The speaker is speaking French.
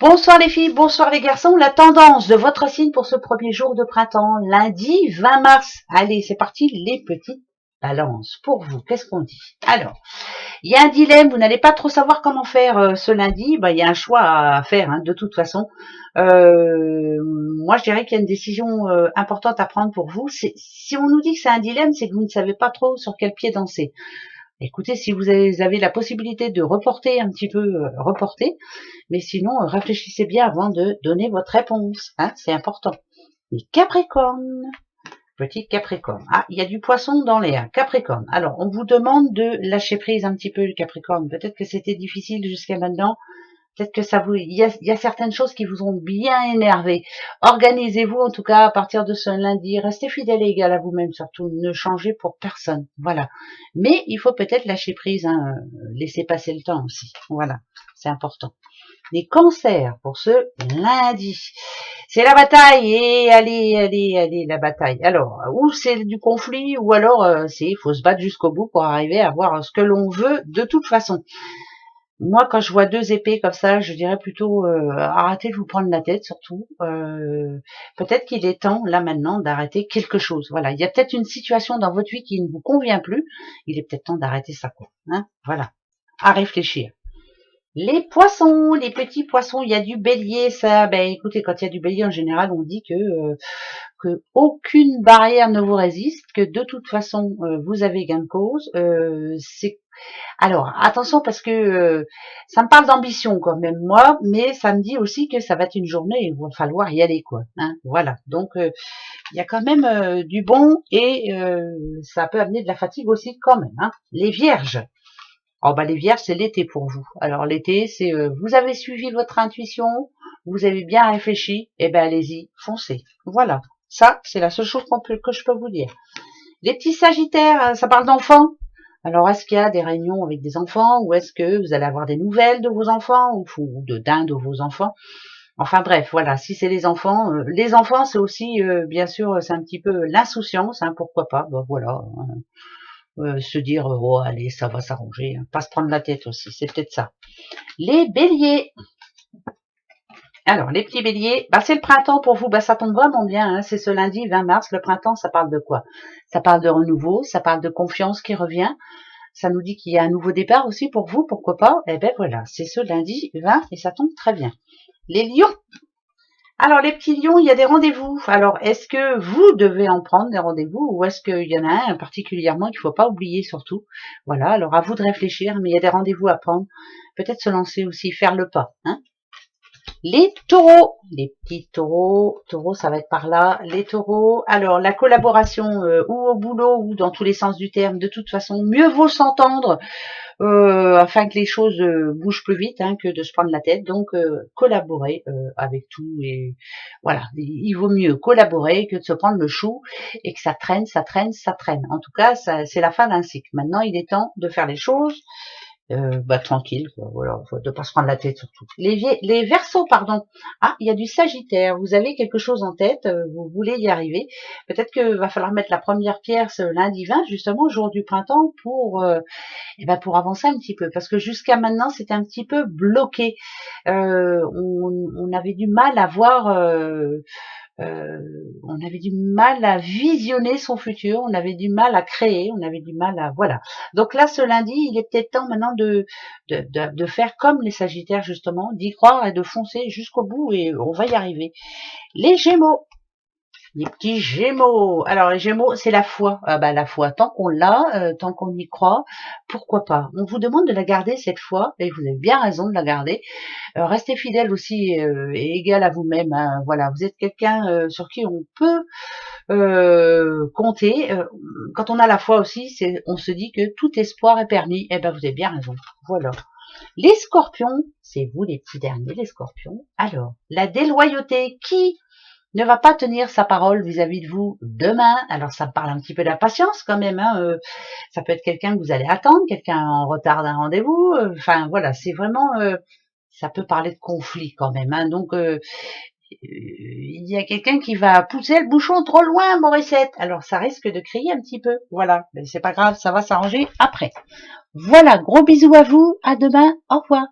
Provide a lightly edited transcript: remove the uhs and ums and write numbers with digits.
Bonsoir les filles, bonsoir les garçons. La tendance de votre signe pour ce premier jour de printemps, lundi 20 mars. Allez, c'est parti, les petites balances. Pour vous, qu'est-ce qu'on dit? Alors, il y a un dilemme, vous n'allez pas trop savoir comment faire ce lundi. Il y a un choix à faire, hein, de toute façon. Moi, je dirais qu'il y a une décision importante à prendre pour vous. Si on nous dit que c'est un dilemme, c'est que vous ne savez pas trop sur quel pied danser. Écoutez, si vous avez la possibilité de reporter un petit peu, reporter. Mais sinon, réfléchissez bien avant de donner votre réponse. Hein, c'est important. Les Capricornes. Petit Capricorne. Ah, il y a du poisson dans l'air. Capricorne. Alors, on vous demande de lâcher prise un petit peu, le Capricorne. Peut-être que c'était difficile jusqu'à maintenant. Peut-être que ça vous, il y a certaines choses qui vous ont bien énervé. Organisez-vous, en tout cas, à partir de ce lundi. Restez fidèle et égal à vous-même, surtout. Ne changez pour personne. Voilà. Mais il faut peut-être lâcher prise, hein, laisser passer le temps aussi. Voilà. C'est important. Les cancers pour ce lundi. C'est la bataille et allez, la bataille. Alors, ou c'est du conflit, ou alors il faut se battre jusqu'au bout pour arriver à avoir ce que l'on veut de toute façon. Moi, quand je vois deux épées comme ça, je dirais plutôt arrêtez de vous prendre la tête, surtout. Peut-être qu'il est temps, là maintenant, d'arrêter quelque chose. Voilà, il y a peut-être une situation dans votre vie qui ne vous convient plus. Il est peut-être temps d'arrêter ça, quoi. Hein, voilà, à réfléchir. Les poissons, les petits poissons, il y a du bélier, ça, écoutez, quand il y a du bélier, en général, on dit que aucune barrière ne vous résiste, que de toute façon, vous avez gain de cause. Alors, attention, parce que ça me parle d'ambition quand même, moi, mais ça me dit aussi que ça va être une journée et il va falloir y aller, quoi. Hein, voilà, donc il y a quand même du bon et ça peut amener de la fatigue aussi quand même. Hein. Les vierges. Oh les vierges, c'est l'été pour vous. Alors l'été, c'est vous avez suivi votre intuition, vous avez bien réfléchi, et allez-y, foncez. Voilà, ça c'est la seule chose que je peux vous dire. Les petits sagittaires, ça parle d'enfants. Alors est-ce qu'il y a des réunions avec des enfants, ou est-ce que vous allez avoir des nouvelles de vos enfants, ou d'un de vos enfants? Enfin bref, voilà, si c'est les enfants c'est aussi, bien sûr, c'est un petit peu l'insouciance, hein, pourquoi pas, voilà. Se dire oh allez ça va s'arranger, hein. Pas se prendre la tête aussi, c'est peut-être ça. Les béliers. Alors les petits béliers, c'est le printemps pour vous, ça tombe vraiment bien, hein. C'est ce lundi 20 mars, le printemps ça parle de quoi? Ça parle de renouveau, ça parle de confiance qui revient, ça nous dit qu'il y a un nouveau départ aussi pour vous, pourquoi pas? Voilà, c'est ce lundi 20 et ça tombe très bien. Les lions. Alors les petits lions, il y a des rendez-vous. Alors est-ce que vous devez en prendre des rendez-vous ou est-ce qu'il y en a un particulièrement qu'il ne faut pas oublier surtout? Voilà, alors à vous de réfléchir, mais il y a des rendez-vous à prendre. Peut-être se lancer aussi, faire le pas. Hein. Les taureaux, les petits taureaux, ça va être par là. Les taureaux, alors la collaboration ou au boulot ou dans tous les sens du terme, de toute façon, mieux vaut s'entendre afin que les choses bougent plus vite, hein, que de se prendre la tête. Donc collaborer avec tout et voilà, il vaut mieux collaborer que de se prendre le chou et que ça traîne. En tout cas, c'est la fin d'un cycle. Maintenant, il est temps de faire les choses tranquille, quoi, voilà, de pas se prendre la tête surtout. Les Verseaux, pardon. Ah, il y a du Sagittaire. Vous avez quelque chose en tête, vous voulez y arriver. Peut-être que va falloir mettre la première pierre ce lundi 20, justement, au jour du printemps, pour avancer un petit peu, parce que jusqu'à maintenant c'était un petit peu bloqué. On avait du mal à voir. On avait du mal à visionner son futur, on avait du mal à créer, on avait du mal à voilà. Donc là, ce lundi, il est peut-être temps maintenant de faire comme les Sagittaires justement, d'y croire et de foncer jusqu'au bout et on va y arriver. Les Gémeaux. Les petits Gémeaux. Alors les Gémeaux, c'est la foi. La foi, tant qu'on l'a, tant qu'on y croit, pourquoi pas. On vous demande de la garder cette foi, et vous avez bien raison de la garder. Restez fidèle aussi et égal à vous-même. Hein. Voilà, vous êtes quelqu'un sur qui on peut compter. Quand on a la foi aussi, on se dit que tout espoir est permis. Vous avez bien raison. Voilà. Les Scorpions, c'est vous les petits derniers, les Scorpions. Alors, la déloyauté, qui ne va pas tenir sa parole vis-à-vis de vous demain? Alors ça parle un petit peu d'impatience quand même, hein. Ça peut être quelqu'un que vous allez attendre, quelqu'un en retard d'un rendez-vous, enfin voilà, c'est vraiment, ça peut parler de conflit quand même, hein. Donc il y a quelqu'un qui va pousser le bouchon trop loin, Morissette, alors ça risque de crier un petit peu, voilà, mais c'est pas grave, ça va s'arranger après. Voilà, gros bisous à vous, à demain, au revoir.